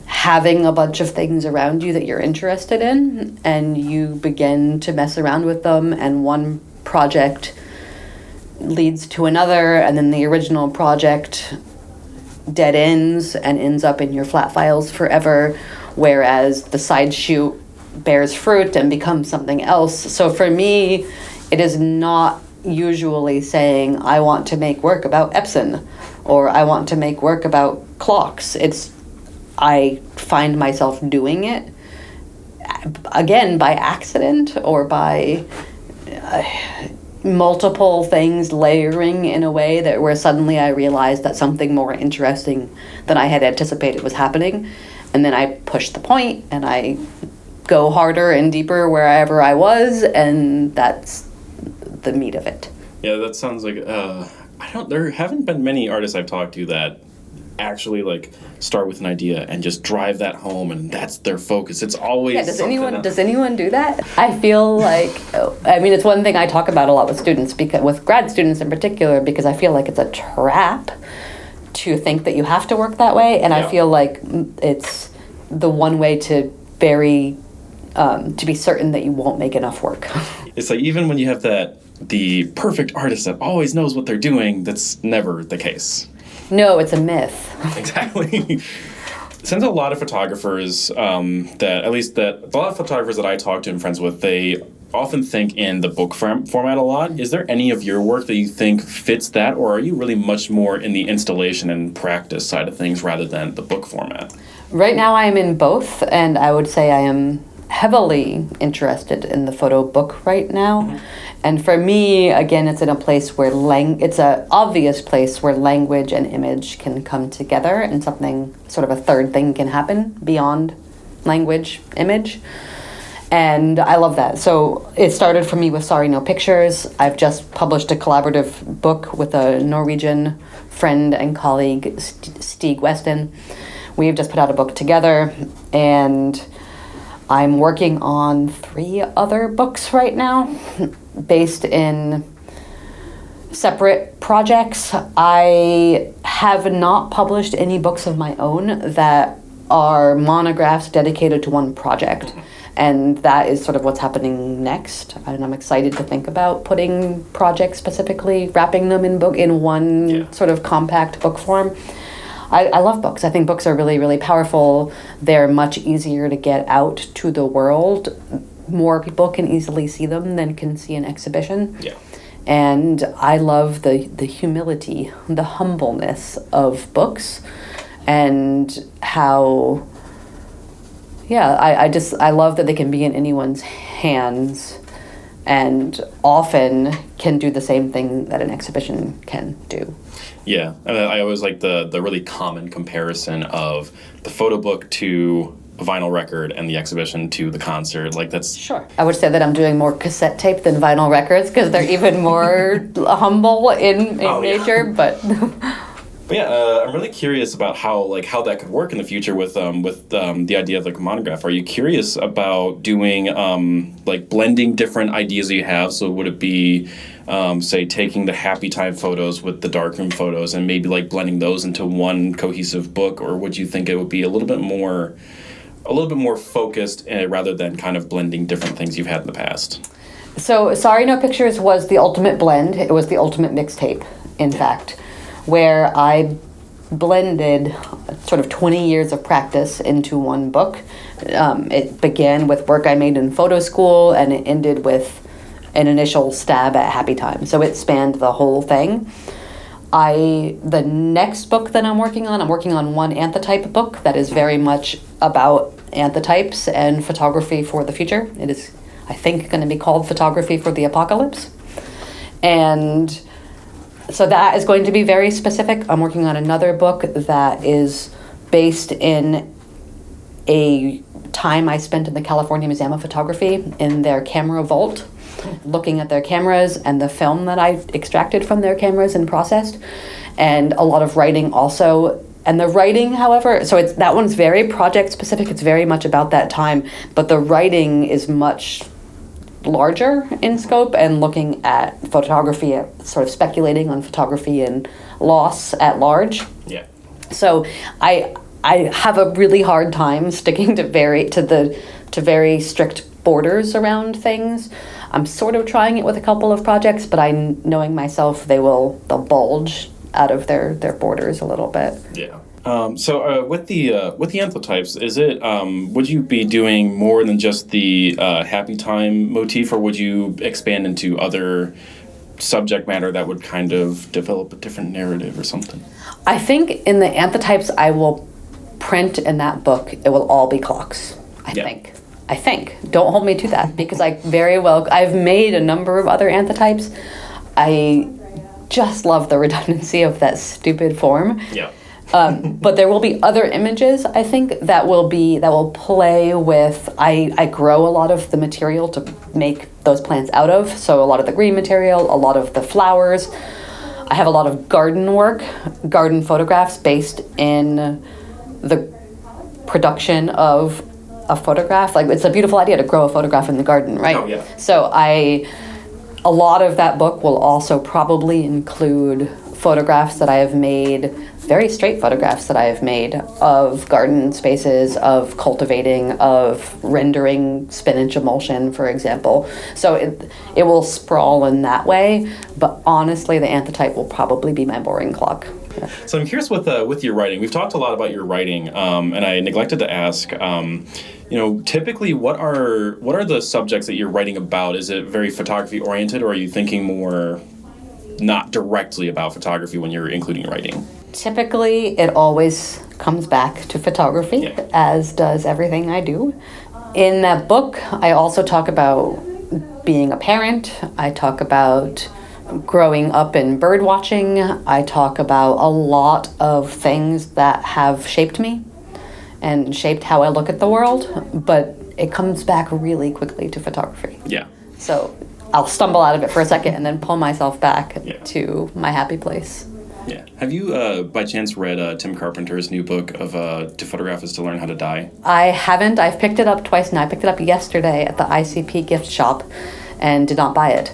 having a bunch of things around you that you're interested in, and you begin to mess around with them, and one project leads to another, and then the original project dead ends and ends up in your flat files forever, whereas the side shoot bears fruit and becomes something else. So for me, it is not usually saying I want to make work about Epson or I want to make work about clocks. I find myself doing it again by accident or by multiple things layering in a way that where suddenly I realized that something more interesting than I had anticipated was happening, and then I push the point and I go harder and deeper wherever I was, and that's the meat of it. Yeah, that sounds like there haven't been many artists I've talked to that actually like start with an idea and just drive that home and that's their focus. It's always does anyone do that? I feel like it's one thing I talk about a lot with students, because with grad students in particular, because I feel like it's a trap to think that you have to work that way, and I feel like it's the one way to be certain that you won't make enough work. It's like even when you have the perfect artist that always knows what they're doing, that's never the case. No, it's a myth. Exactly. Since a lot of photographers a lot of photographers that I talk to and friends with, they often think in the book format a lot. Is there any of your work that you think fits that, or are you really much more in the installation and practice side of things rather than the book format? Right now I am in both, and I would say I am heavily interested in the photo book right now. Mm-hmm. And for me, again, it's in a place where it's an obvious place where language and image can come together, and something, sort of a third thing can happen beyond language, image. And I love that. So it started for me with Sorry No Pictures. I've just published a collaborative book with a Norwegian friend and colleague, Stig Weston. We've just put out a book together, and I'm working on 3 other books right now, based in separate projects. I have not published any books of my own that are monographs dedicated to one project. And that is sort of what's happening next. And I'm excited to think about putting projects specifically, wrapping them in one sort of compact book form. I love books. I think books are really, really powerful. They're much easier to get out to the world. More people can easily see them than can see an exhibition. Yeah. And I love the humility, the humbleness of books, and how, I love that they can be in anyone's hands and often can do the same thing that an exhibition can do. Yeah, and I always like the really common comparison of the photo book to a vinyl record and the exhibition to the concert. Like that's sure. I would say that I'm doing more cassette tape than vinyl records because they're even more humble in nature. But yeah, I'm really curious about how that could work in the future with the idea of like a monograph. Are you curious about doing blending different ideas that you have? So would it be say taking the happy time photos with the darkroom photos and maybe like blending those into one cohesive book, or would you think it would be a little bit more focused rather than kind of blending different things you've had in the past? So Sorry No Pictures was the ultimate blend. It was the ultimate mixtape, in fact, where I blended sort of 20 years of practice into one book. It began with work I made in photo school, and it ended with an initial stab at Happy Time. So it spanned the whole thing. The next book that I'm working on one anthotype book that is very much about anthotypes and photography for the future. It is, I think, going to be called Photography for the Apocalypse. And so that is going to be very specific. I'm working on another book that is based in a time I spent in the California Museum of Photography in their camera vault. looking at their cameras and the film that I extracted from their cameras and processed, and a lot of writing also. And the writing, however, so that one's very project specific. It's very much about that time, but the writing is much larger in scope and looking at photography, sort of speculating on photography and loss at large. Yeah. So I have a really hard time sticking to very strict borders around things. I'm sort of trying it with a couple of projects, but knowing myself, they'll bulge out of their borders a little bit. Yeah. So with the anthotypes, is it would you be doing more than just the happy time motif, or would you expand into other subject matter that would kind of develop a different narrative or something? I think in the anthotypes I will print in that book, it will all be clocks. I think. Don't hold me to that, because I've made a number of other anthotypes. I just love the redundancy of that stupid form. Yeah. But there will be other images, I think, that will play with. I grow a lot of the material to make those plants out of. So a lot of the green material, a lot of the flowers. I have a lot of garden photographs based in the production of a photograph. Like, it's a beautiful idea to grow a photograph in the garden, right? Oh, yeah. So a lot of that book will also probably include photographs that I have made, very straight photographs that I have made of garden spaces, of cultivating, of rendering spinach emulsion, for example. So it will sprawl in that way, but honestly, the anthotype will probably be my boring clock. Yeah. So I'm curious with your writing. We've talked a lot about your writing, and I neglected to ask, typically what are the subjects that you're writing about? Is it very photography oriented, or are you thinking more not directly about photography when you're including writing? Typically, it always comes back to photography, as does everything I do. In that book, I also talk about being a parent. I talk about growing up in bird watching. I talk about a lot of things that have shaped me and shaped how I look at the world, but it comes back really quickly to photography. Yeah. So I'll stumble out of it for a second and then pull myself back to my happy place. Yeah. Have you, by chance, read Tim Carpenter's new book of To Photograph is to Learn How to Die? I haven't. I've picked it up twice now. I picked it up yesterday at the ICP gift shop and did not buy it.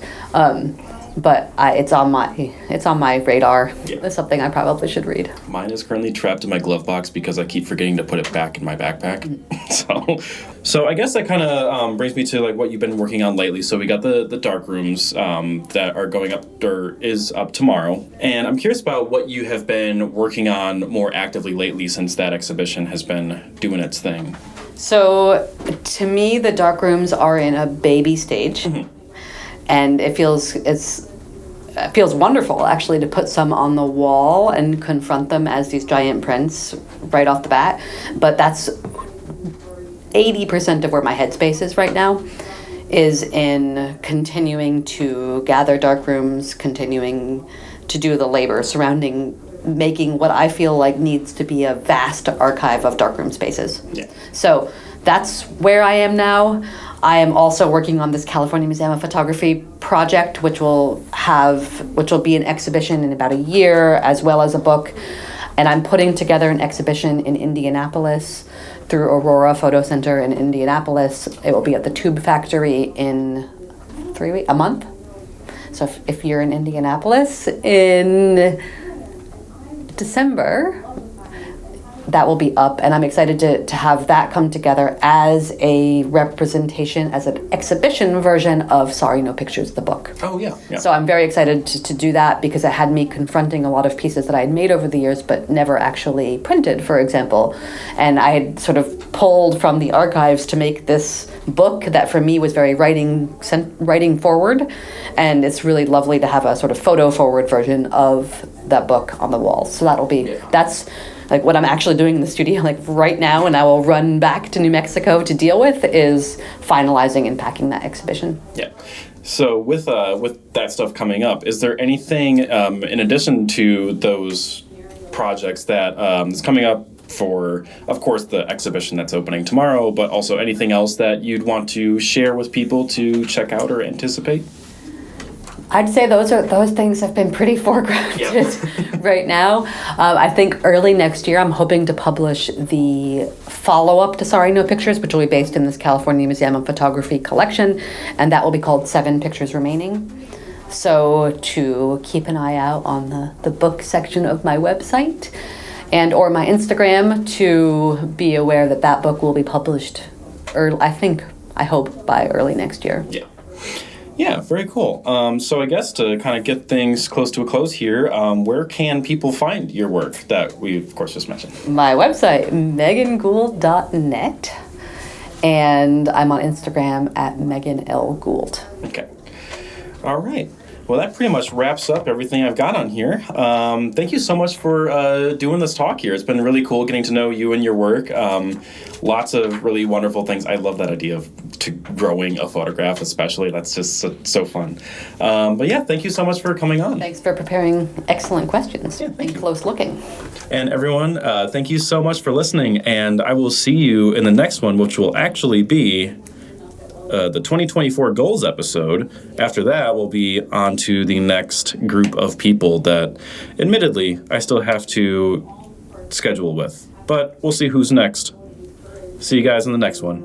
But it's on my radar. Yeah. It's something I probably should read. Mine is currently trapped in my glove box because I keep forgetting to put it back in my backpack. So I guess that kind of brings me to like what you've been working on lately. So we got the dark rooms that are going up or is up tomorrow, and I'm curious about what you have been working on more actively lately since that exhibition has been doing its thing. So to me, the dark rooms are in a baby stage. Mm-hmm. And it feels wonderful, actually, to put some on the wall and confront them as these giant prints right off the bat. But that's 80% of where my headspace is right now, is in continuing to gather dark rooms, continuing to do the labor surrounding making what I feel like needs to be a vast archive of darkroom spaces. Yeah. So that's where I am now. I am also working on this California Museum of Photography project, which will be an exhibition in about a year, as well as a book. And I'm putting together an exhibition in Indianapolis through Aurora Photo Center in Indianapolis. It will be at the Tube Factory in a month. So if you're in Indianapolis in December, that will be up, and I'm excited to have that come together as a representation, as an exhibition version of Sorry No Pictures, the book. Oh, yeah. So I'm very excited to do that, because it had me confronting a lot of pieces that I had made over the years but never actually printed, for example. And I had sort of pulled from the archives to make this book that for me was very writing forward, and it's really lovely to have a sort of photo forward version of that book on the wall. So that's like what I'm actually doing in the studio like right now, and I will run back to New Mexico to deal with, is finalizing and packing that exhibition. Yeah. So with that stuff coming up, is there anything in addition to those projects that is coming up for, of course, the exhibition that's opening tomorrow, but also anything else that you'd want to share with people to check out or anticipate? I'd say those things have been pretty foregrounded right now. I think early next year, I'm hoping to publish the follow-up to Sorry No Pictures, which will be based in this California Museum of Photography collection, and that will be called 7 Pictures Remaining. So to keep an eye out on the book section of my website and or my Instagram to be aware that book will be published, I hope by early next year. Yeah. Yeah, very cool. So I guess to kind of get things close to a close here, where can people find your work that we, of course, just mentioned? My website, meggangould.net, and I'm on Instagram at Meggan L. Gould. Okay. All right. Well, that pretty much wraps up everything I've got on here. Thank you so much for doing this talk here. It's been really cool getting to know you and your work. Lots of really wonderful things. I love that idea of growing a photograph, especially. That's just so fun. But yeah, thank you so much for coming on. Thanks for preparing excellent questions and close looking. And everyone, thank you so much for listening. And I will see you in the next one, which will actually be the 2024 goals episode. After that, we'll be on to the next group of people that, admittedly, I still have to schedule with. But we'll see who's next. See you guys in the next one.